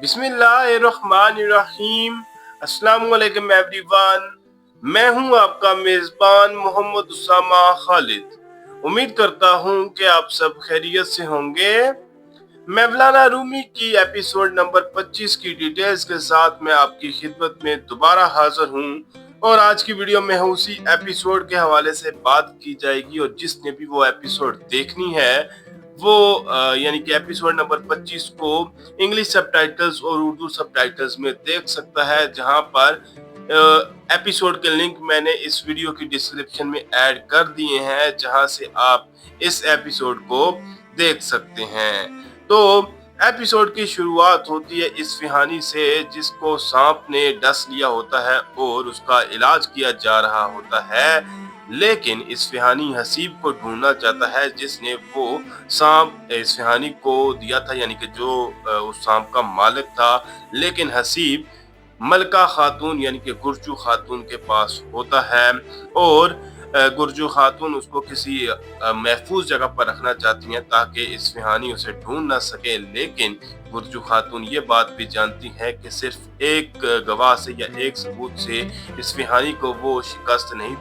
बिस्मिल्लाहिर्रहमानिर्रहीम। अस्सलाम वालेकुम एवरीवन। मैं हूं आपका मेजबान मोहम्मद उसामा खालिद। उम्मीद करता हूं कि आप सब खैरियत से होंगे। मौलाना रूमी की एपिसोड नंबर 25 की डिटेल्स के साथ मैं आपकी खिदमत में दोबारा हाजिर हूं और आज की वीडियो में उसी एपिसोड के हवाले से बात की जाएगी और जिसने भी वो एपिसोड देखनी है वो यानी कि एपिसोड नंबर 25 को इंग्लिश सबटाइटल्स और उर्दू सबटाइटल्स में देख सकता है, जहां पर एपिसोड के लिंक मैंने इस वीडियो की डिस्क्रिप्शन में ऐड कर दिए हैं, जहां से आप इस एपिसोड को देख सकते हैं। तो एपिसोड की शुरुआत होती है इस्फहानी से, जिसको सांप ने डस लिया होता है और उसका इलाज किया जा रहा होता है, लेकिन इस्फहानी हसीब को ढूंढना चाहता है जिसने वो सांप इस्फहानी को दिया था, यानी कि जो उस सांप का मालिक था। लेकिन हसीब मलका खातून यानी कि गुरजू खातून के पास होता है और गुरजू खातून उसको किसी महफूज जगह पर रखना चाहती हैं ताकि इस्फहानी उसे ढूंढ ना सके। लेकिन गुरजू खातून ये बात भी जानती है कि सिर्फ एक गवाह से या एक सबूत से इस्फहानी को वो शिकस्त नहीं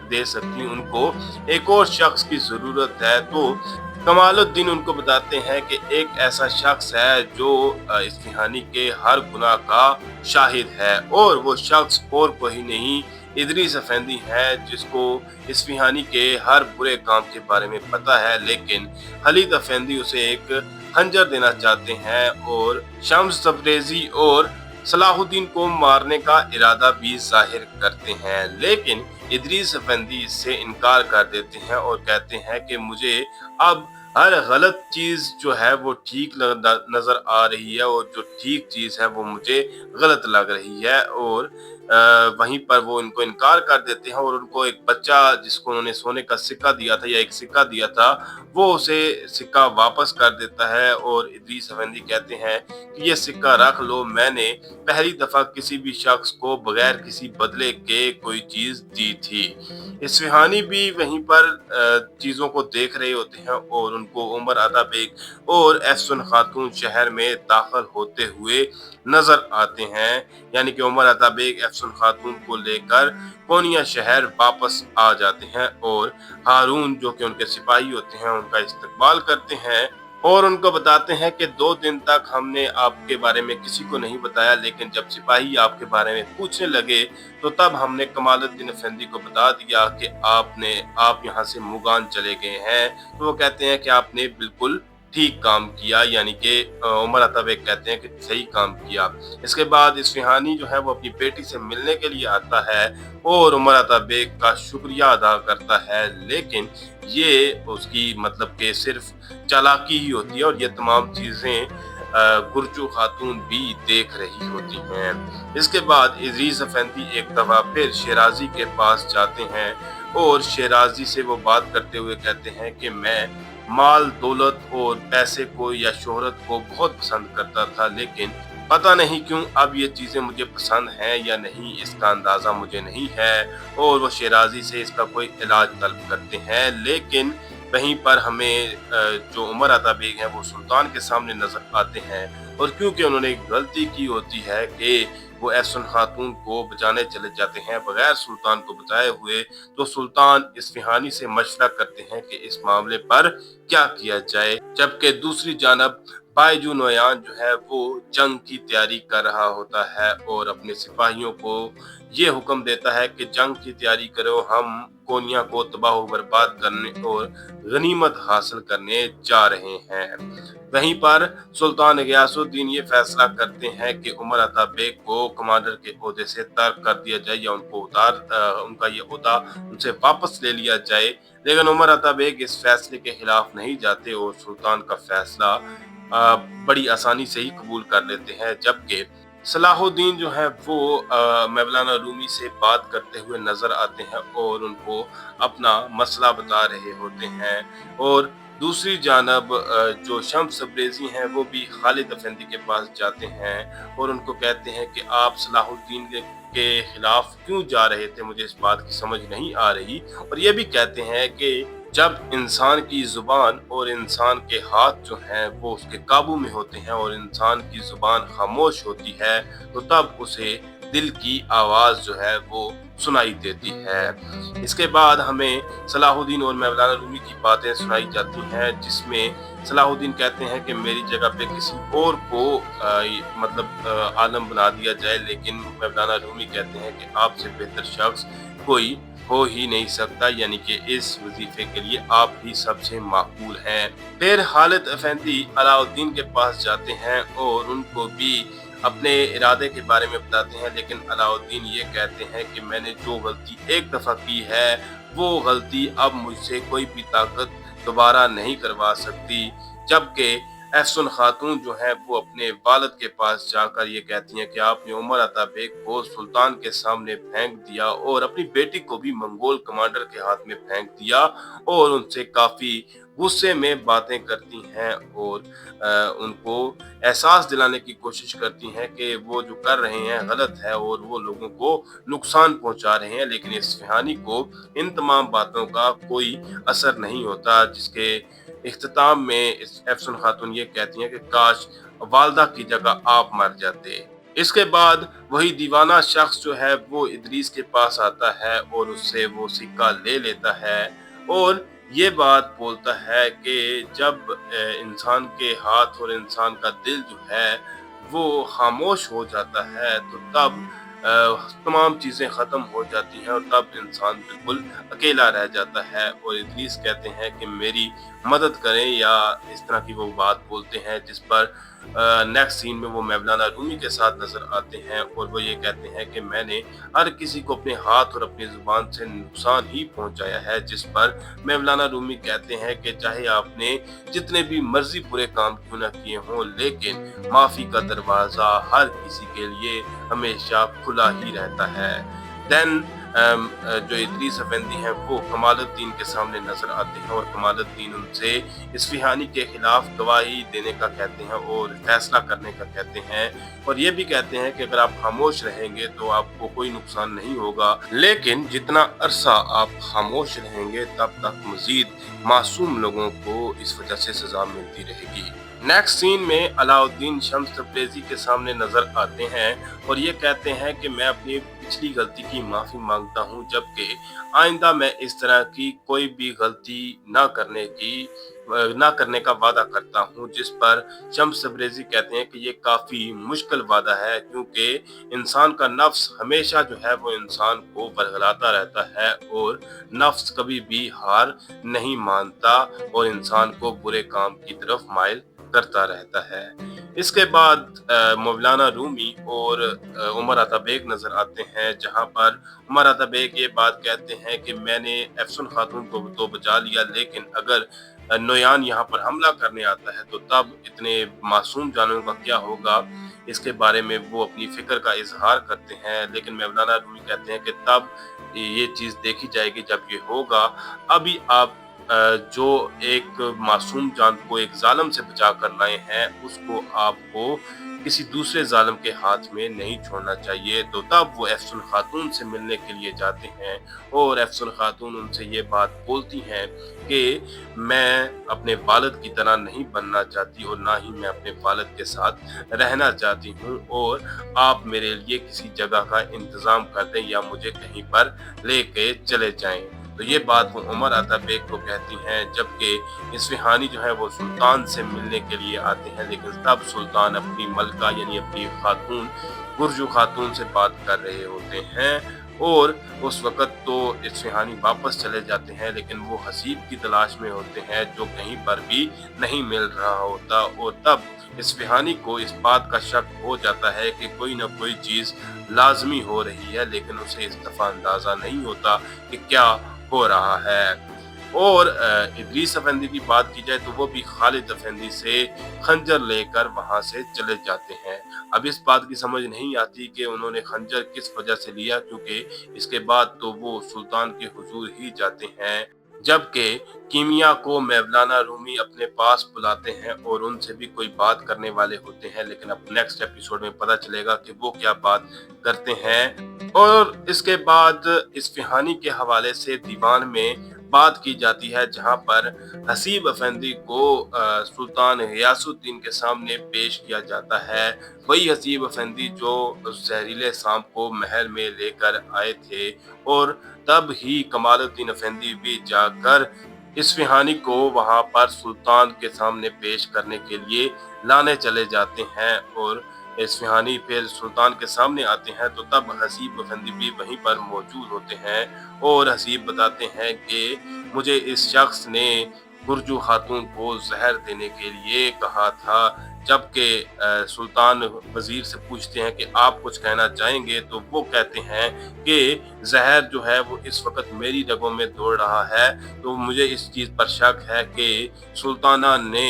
दे सकती, उनको एक और शख्स की जरूरत है। तो कमालुद्दीन उनको बताते हैं कि एक ऐसा शख्स है जो इस्फहानी के हर गुनाह का शाहिद है और वो शख्स और कोई नहीं इदरीस अफेंदी है, जिसको इस्फहानी के हर बुरे काम के बारे में पता है। लेकिन खलीद अफेंदी उसे एक खंजर देना चाहते हैं और शम्स तबरेजी और सलाहुद्दीन को मारने का इरादा भी जाहिर करते हैं। लेकिन इदरीस अफेंदी इससे इनकार कर देते हैं और कहते हैं कि मुझे अब हर गलत चीज जो है वो ठीक नजर आ रही है और जो ठीक चीज है वो मुझे गलत लग रही है। और वहीं पर वो इनको इनकार कर देते हैं और उनको एक बच्चा जिसको उन्होंने सोने का सिक्का दिया था या एक सिक्का दिया था, वो उसे सिक्का वापस कर देता है। और इदरीस अफेंदी कहते हैं कि ये सिक्का रख लो, मैंने पहली दफा किसी भी शख्स को बगैर किसी बदले के कोई चीज दी थी। इस्फहानी भी वहीं पर चीजों को देख रहे होते हैं और उनको उमर अता बेग और एहसन खातून शहर में दाखिल होते हुए नजर आते हैं, यानी कि उमर अता बेग एहसन खातून को लेकर कोनिया शहर वापस आ जाते हैं और हारून जो कि उनके सिपाही होते हैं उनका इस्तकबाल करते हैं और उनको बताते हैं कि 2 दिन तक हमने आपके बारे में किसी को नहीं बताया, लेकिन जब सिपाही आपके बारे में पूछने लगे तो तब हमने कमालुद्दीन अफेंदी को बता दिया कि आप यहाँ से मुगान चले गए हैं। तो वो कहते हैं कि आपने बिल्कुल ठीक काम किया, यानी कि उमर अता बेग कहते हैं कि सही काम किया। इसके बाद इस्फहानी जो है वो अपनी बेटी से मिलने के लिए आता है और उमर अता बेग का शुक्रिया अदा करता है, लेकिन ये उसकी मतलब कि सिर्फ चालाकी ही होती है और ये तमाम चीजें गुरजू खातून भी देख रही होती हैं। इसके बाद इदरीस अफेंदी एक दफा फिर शेराजी के पास जाते हैं और शेराजी से वो बात करते हुए कहते हैं कि मैं माल दौलत और पैसे को या शोहरत को बहुत पसंद करता था, लेकिन पता नहीं क्यों अब ये चीजें मुझे पसंद हैं या नहीं, इसका अंदाजा मुझे नहीं है। और वो शेराजी से इसका कोई इलाज तलब करते हैं। लेकिन वहीं पर हमें जो उमर अता बेग है वो सुल्तान के सामने नजर आते हैं और क्योंकि उन्होंने एक गलती की होती है कि वो एहसन खातून को बचाने चले जाते हैं बगैर सुल्तान को बताए हुए, तो सुल्तान इस्फहानी से मशवरा करते हैं कि इस मामले पर क्या किया जाए। जबकि दूसरी जानब बायजू नोयान जो है वो जंग की तैयारी कर रहा होता है और अपने सिपाहियों को ये हुक्म देता है कि जंग की तैयारी करो, हम कोनिया को तबाह बर्बाद करने और गनीमत हासिल करने जा रहे हैं। वहीं पर सुल्तान गयासुद्दीन ये फैसला करते हैं कि उमर अता बेग को कमांडर के ओहदे से तर्क कर दिया जाए या उनका ये ओहदा उनसे वापस ले लिया जाए। लेकिन उमर अता बेग इस फैसले के खिलाफ नहीं जाते और सुल्तान का फैसला बड़ी आसानी से ही कबूल कर लेते हैं। जबकि सलाहुद्दीन जो है वो मौलाना रूमी से बात करते हुए नजर आते हैं और उनको अपना मसला बता रहे होते हैं। और दूसरी जानब जो शम्स तबरेज़ी हैं वो भी खालिद अफेंदी के पास जाते हैं और उनको कहते हैं कि आप सलाहुद्दीन के खिलाफ क्यों जा रहे थे, मुझे इस बात की समझ नहीं आ रही। और ये भी कहते हैं कि जब इंसान की ज़ुबान और इंसान के हाथ जो हैं वो उसके काबू में होते हैं और इंसान की ज़ुबान खामोश होती है, तो तब उसे दिल की आवाज़ जो है वो सुनाई देती है। इसके बाद हमें सलाहुद्दीन और मौलाना रूमी की बातें सुनाई जाती हैं, जिसमें सलाहुद्दीन कहते हैं कि मेरी जगह पे किसी और को आलम बना दिया जाए, लेकिन मौलाना रूमी कहते हैं कि आपसे बेहतर शख्स कोई हो ही नहीं सकता, यानी कि इस वजीफे के लिए आप ही सबसे माकूल हैं। फिर खालिद अफेंदी अलाउद्दीन के पास जाते हैं और उनको भी अपने इरादे के बारे में बताते हैं, लेकिन अलाउद्दीन ये कहते हैं कि मैंने जो गलती एक दफ़ा की है वो गलती अब मुझसे कोई भी ताकत दोबारा नहीं करवा सकती। जबकि एहसन खातून जो है वो अपने वालिद के पास जाकर ये कहती हैं कि आपने उमर अता बेग को सुल्तान के सामने फेंक दिया और अपनी बेटी को भी मंगोल कमांडर के हाथ में फेंक दिया, और उनसे काफी गुस्से में बातें करती हैं और उनको एहसास दिलाने की कोशिश करती हैं कि वो जो कर रहे हैं गलत है और वो लोगों को नुकसान पहुंचा रहे हैं। लेकिन इस्फ़हानी को इन तमाम बातों का कोई असर नहीं होता, जिसके इख्तिताम में एहसन खातून ये कहती हैं कि काश वालदा की जगह आप मर जाते। इसके बाद वही दीवाना शख्स जो है वो इदरीस के पास आता है और उससे वो सिक्का ले लेता है और ये बात बोलता है कि जब इंसान के हाथ और इंसान का दिल जो है वो खामोश हो जाता है, तो तब तमाम चीज़ें ख़त्म हो जाती हैं और तब इंसान बिल्कुल अकेला रह जाता है। और इदरीस कहते हैं कि मेरी मदद करें, या इस तरह की वो बात बोलते हैं, जिस पर नेक्स्ट सीन में वो मौलाना रूमी के साथ नजर आते हैं और वो ये कहते हैं कि मैंने हर किसी को अपने हाथ और अपनी जुबान से नुकसान ही पहुंचाया है। जिस पर मौलाना रूमी कहते हैं कि चाहे आपने जितने भी मर्जी बुरे काम क्यों ना किए हों, लेकिन माफी का दरवाजा हर किसी के लिए हमेशा खुला ही रहता है। देन जो इदरीस अफेंदी हैं वो कमालुद्दीन के सामने नजर आते हैं और कमालुद्दीन उनसे इस्फ़हानी के खिलाफ गवाही देने का कहते हैं और फैसला करने का कहते हैं, और ये भी कहते हैं कि अगर आप खामोश रहेंगे तो आपको कोई नुकसान नहीं होगा, लेकिन जितना अरसा आप खामोश रहेंगे तब तक मजीद मासूम लोगों को इस वजह से सजा मिलती रहेगी। नेक्स्ट सीन में अलाउद्दीन शम्स तब्रेज़ी के सामने नजर आते हैं और ये कहते हैं कि मैं अपनी पिछली गलती की माफी मांगता हूँ, जबकि आइंदा मैं इस तरह की कोई भी गलती ना करने का वादा करता हूँ। जिस पर शम्स तब्रेज़ी कहते हैं कि ये काफी मुश्किल वादा है, क्योंकि इंसान का नफ्स हमेशा जो है वो इंसान को बरगलाता रहता है और नफ्स कभी भी हार नहीं मानता और इंसान को बुरे काम की तरफ माइल करता रहता है। इसके बाद मौलाना रूमी और उमर अता बेग नजर आते हैं, जहां पर उमर अता बेग ये बात कहते हैं कि मैंने एहसन खातून को तो बचा लिया, लेकिन अगर नोयान यहाँ पर हमला करने आता है तो तब इतने मासूम जानवरों का क्या होगा। इसके बारे में वो अपनी फिक्र का इजहार करते हैं, लेकिन मौलाना रूमी कहते हैं कि तब ये चीज़ देखी जाएगी जब ये होगा। अभी आप जो एक मासूम जान को एक जालिम से बचा कर लाए हैं, उसको आपको किसी दूसरे जालिम के हाथ में नहीं छोड़ना चाहिए। तो तब वो एहसन खातून से मिलने के लिए जाते हैं और एहसन खातून उनसे ये बात बोलती हैं कि मैं अपने वालिद की तरह नहीं बनना चाहती और ना ही मैं अपने वालिद के साथ रहना चाहती हूँ, और आप मेरे लिए किसी जगह का इंतज़ाम कर दें या मुझे कहीं पर लेके चले जाएं। तो ये बात वो उमर अता बेग को कहती हैं, जबकि इस्फ़हानी जो है वो सुल्तान से मिलने के लिए आते हैं, लेकिन तब सुल्तान अपनी मलका यानी अपनी खातून गुरजू खातून से बात कर रहे होते हैं और उस वक़्त तो इस्फ़हानी वापस चले जाते हैं, लेकिन वो हसीब की तलाश में होते हैं जो कहीं पर भी नहीं मिल रहा होता। और तब इस्फ़हानी को इस बात का शक हो जाता है कि कोई ना कोई चीज़ लाज़मी हो रही है, लेकिन उसे इस दफ़ा अंदाज़ा नहीं होता कि क्या हो रहा है। और इदरीस अफेंदी की बात की जाए तो वो भी खालिद अफेंदी से खंजर लेकर वहां से चले जाते हैं। अब इस बात की समझ नहीं आती कि उन्होंने खंजर किस वजह से लिया, क्योंकि इसके बाद तो वो सुल्तान के हुजूर ही जाते हैं, जबकि कीमिया को मौलाना रूमी अपने पास बुलाते हैं और उनसे भी कोई बात करने वाले होते हैं, लेकिन अब नेक्स्ट एपिसोड में पता चलेगा कि वो क्या बात करते हैं। और इसके बाद इस्फहानी के हवाले से दीवान में बात की जाती है, जहां पर हसीब अफेंदी को सुल्तान गयासुद्दीन के सामने पेश किया जाता है। वही हसीब अफेंदी जो जहरीले सांप को महल में लेकर आए थे, और तब ही कमालुद्दीन अफेंदी भी जाकर इस्फहानी को वहां पर सुल्तान के सामने पेश करने के लिए लाने चले जाते हैं। और इस्फहानी फिर सुल्तान के सामने आते हैं तो तब हसीब अफेंदी भी वहीं पर मौजूद होते हैं, और हसीब बताते हैं कि मुझे इस शख्स ने गुरजू खातून को जहर देने के लिए कहा था। जबकि सुल्तान वजीर से पूछते हैं कि आप कुछ कहना चाहेंगे, तो वो कहते हैं कि जहर जो है वो इस वक्त मेरी रगों में दौड़ रहा है, तो मुझे इस चीज़ पर शक है कि सुल्ताना ने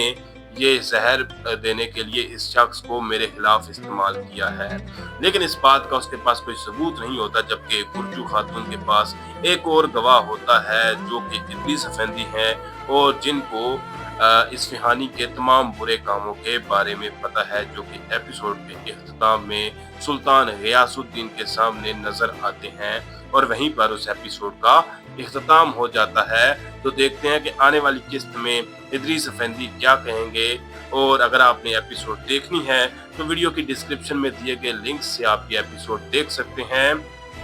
ये जहर देने के लिए इस शख्स को मेरे खिलाफ इस्तेमाल किया है। लेकिन इस बात का उसके पास कोई सबूत नहीं होता, जबकि गुरजू खातून के पास एक और गवाह होता है जो कि इदरीस अफेंदी हैं, और जिनको इस्फहानी के तमाम बुरे कामों के बारे में पता है, जो कि एपिसोड के इख्तिताम में सुल्तान गयासुद्दीन के सामने नजर आते हैं, और वहीं पर उस एपिसोड का इख्तिताम हो जाता है। तो देखते हैं कि आने वाली किस्त में इदरीस अफेंदी क्या कहेंगे। और अगर आपने एपिसोड देखनी है तो वीडियो की डिस्क्रिप्शन में दिए गए लिंक से आप ये एपिसोड देख सकते हैं।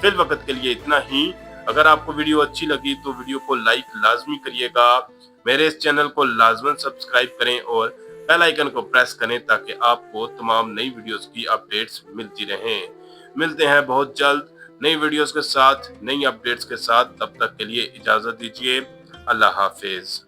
फिल वक्त के लिए इतना ही। अगर आपको वीडियो अच्छी लगी तो वीडियो को लाइक लाजमी करिएगा, मेरे इस चैनल को लाजमन सब्सक्राइब करें और बेल आइकन को प्रेस करें ताकि आपको तमाम नई वीडियोस की अपडेट्स मिलती रहें। मिलते हैं बहुत जल्द नई वीडियोस के साथ, नई अपडेट्स के साथ। तब तक के लिए इजाजत दीजिए। अल्लाह हाफिज।